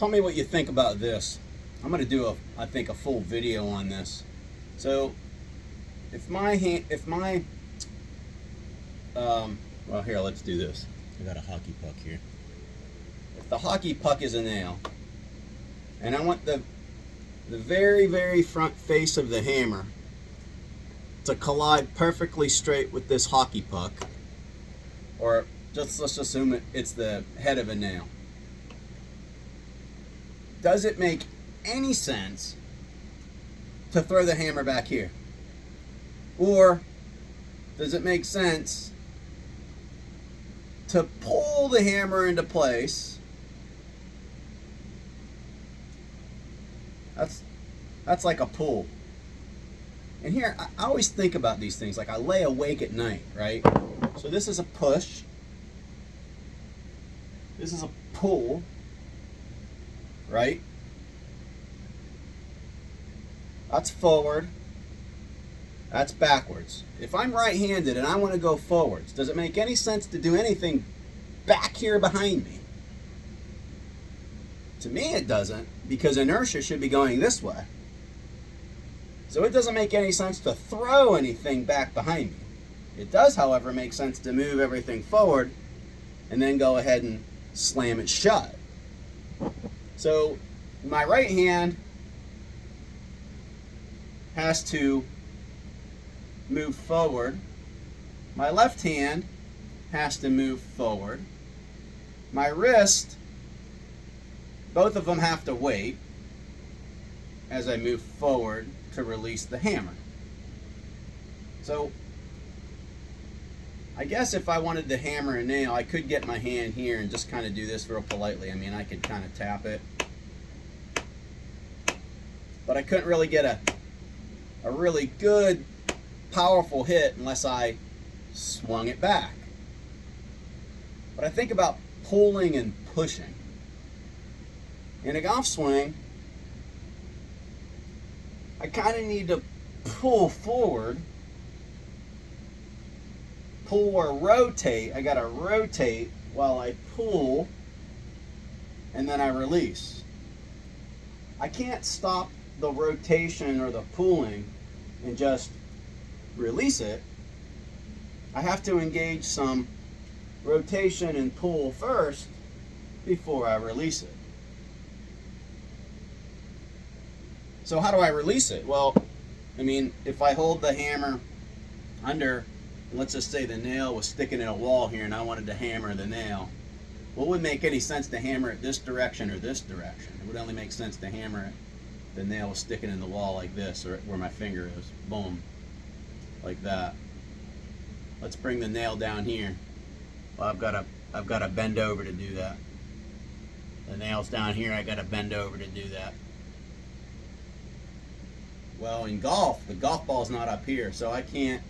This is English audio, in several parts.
tell me what you think about this. I'm going to do I think a full video on this. So well, here, let's do this. I got a hockey puck here. If the hockey puck is a nail, and I want the very, very front face of the hammer to collide perfectly straight with this hockey puck, or let's assume it's the head of a nail. Does it make any sense to throw the hammer back here? Or does it make sense to pull the hammer into place? That's like a pull. And here, I always think about these things, like I lay awake at night, right? So this is a push. This is a pull, right? That's forward. That's backwards. If I'm right-handed and I want to go forwards, does it make any sense to do anything back here behind me? To me, it doesn't, because inertia should be going this way. So it doesn't make any sense to throw anything back behind me. It does, however, make sense to move everything forward and then go ahead and slam it shut. So my right hand has to move forward. My left hand has to move forward. My wrist, both of them have to wait as I move forward to release the hammer. So I guess if I wanted to hammer a nail, I could get my hand here and just kind of do this real politely. I mean, I could kind of tap it, but I couldn't really get a really good, powerful hit unless I swung it back. But I think about pulling and pushing. In a golf swing, I kind of need to pull forward, pull or rotate. I got to rotate while I pull, and then I release. I can't stop the rotation or the pulling and just release it. I have to engage some rotation and pull first before I release it. So how do I release it? Well, I mean, if I hold the hammer under, let's just say the nail was sticking in a wall here and I wanted to hammer the nail, well, it wouldn't make any sense to hammer it this direction or this direction. It would only make sense to hammer it. The nail was sticking in the wall like this, or where my finger is. Boom. Like that. Let's bring the nail down here. Well, I've got to bend over to do that. The nail's down here, I got to bend over to do that. Well, in golf, the golf ball's not up here, so I can't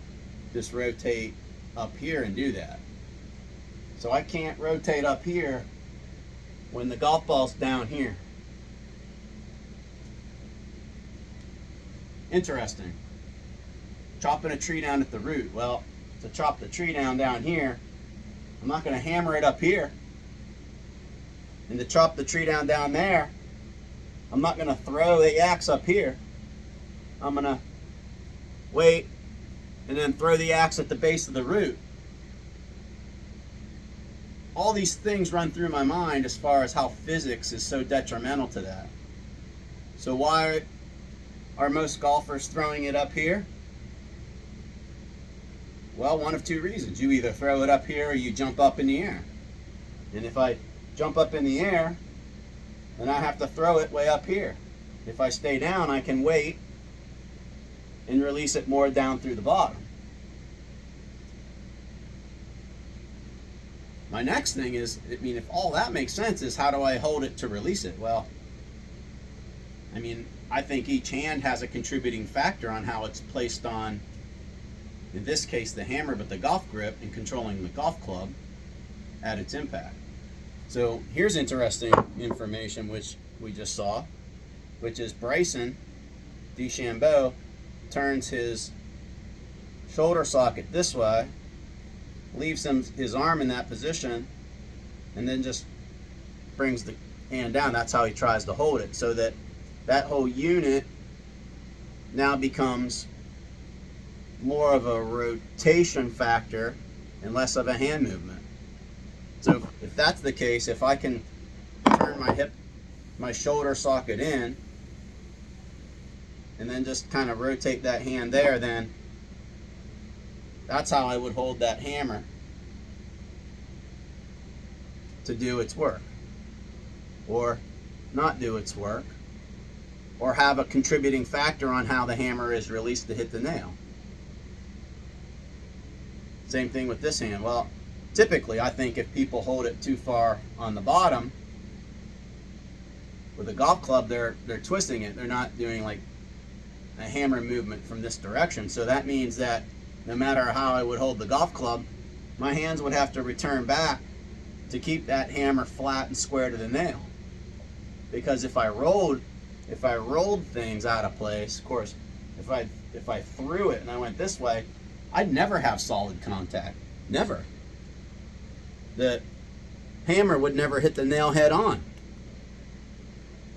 just rotate up here and do that. So I can't rotate up here when the golf ball's down here. Interesting. Chopping a tree down at the root. Well, to chop the tree down here, I'm not going to hammer it up here. And to chop the tree down there, I'm not going to throw the axe up here. I'm going to wait and then throw the axe at the base of the root. All these things run through my mind as far as how physics is so detrimental to that. So why are most golfers throwing it up here? Well, one of two reasons. You either throw it up here or you jump up in the air. And if I jump up in the air, then I have to throw it way up here. If I stay down, I can wait and release it more down through the bottom. My next thing is, I mean, if all that makes sense, is how do I hold it to release it? Well, I mean, I think each hand has a contributing factor on how it's placed on, in this case, the hammer, but the golf grip and controlling the golf club at its impact. So here's interesting information which we just saw, which is Bryson DeChambeau turns his shoulder socket this way, leaves his arm in that position, and then just brings the hand down. That's how he tries to hold it, so that that whole unit now becomes more of a rotation factor and less of a hand movement. So if that's the case, if I can turn my shoulder socket in, and then just kind of rotate that hand there, then that's how I would hold that hammer to do its work, or not do its work, or have a contributing factor on how the hammer is released to hit the nail. Same thing with this hand. Well, typically I think if people hold it too far on the bottom with a golf club, they're twisting it. They're not doing like a hammer movement from this direction. So that means that no matter how I would hold the golf club, my hands would have to return back to keep that hammer flat and square to the nail. Because if I rolled things out of place, of course, if I threw it and I went this way, I'd never have solid contact. Never. The hammer would never hit the nail head on.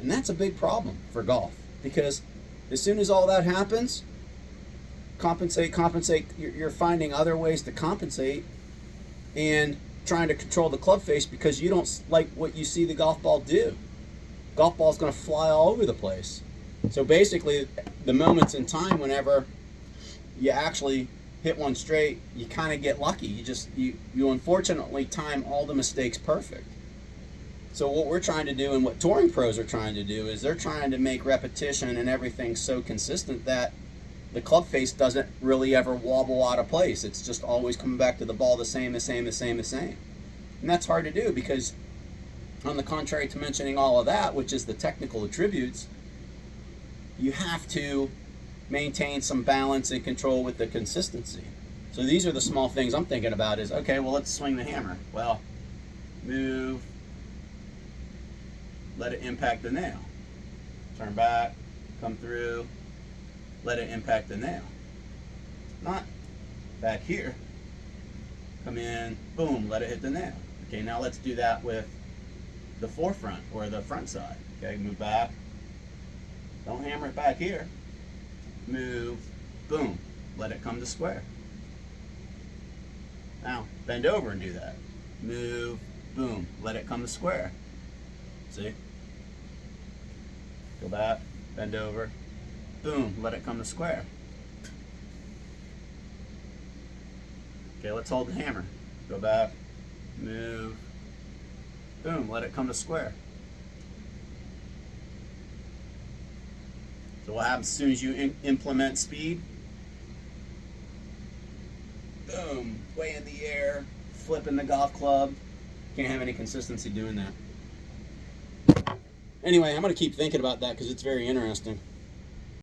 And that's a big problem for golf, because as soon as all that happens, compensate, you're finding other ways to compensate and trying to control the club face because you don't like what you see the golf ball do. Golf ball's going to fly all over the place. So basically, the moments in time whenever you actually hit one straight, you kind of get lucky. You unfortunately time all the mistakes perfect. So what we're trying to do, and what touring pros are trying to do, is they're trying to make repetition and everything so consistent that the club face doesn't really ever wobble out of place. It's just always coming back to the ball the same. And that's hard to do, because on the contrary to mentioning all of that, which is the technical attributes, you have to maintain some balance and control with the consistency. So these are the small things I'm thinking about is, okay, well, let's swing the hammer. Well, move, let it impact the nail. Turn back, come through, let it impact the nail. Not back here. Come in, boom, let it hit the nail. Okay, now let's do that with the forefront or the front side. Okay, move back. Don't hammer it back here. Move, boom, let it come to square. Now, bend over and do that. Move, boom, let it come to square. See? Go back, bend over, boom, let it come to square. Okay, let's hold the hammer. Go back, move, boom, let it come to square. So what happens as soon as you implement speed? Boom, way in the air, flipping the golf club. Can't have any consistency doing that. Anyway, I'm going to keep thinking about that because it's very interesting.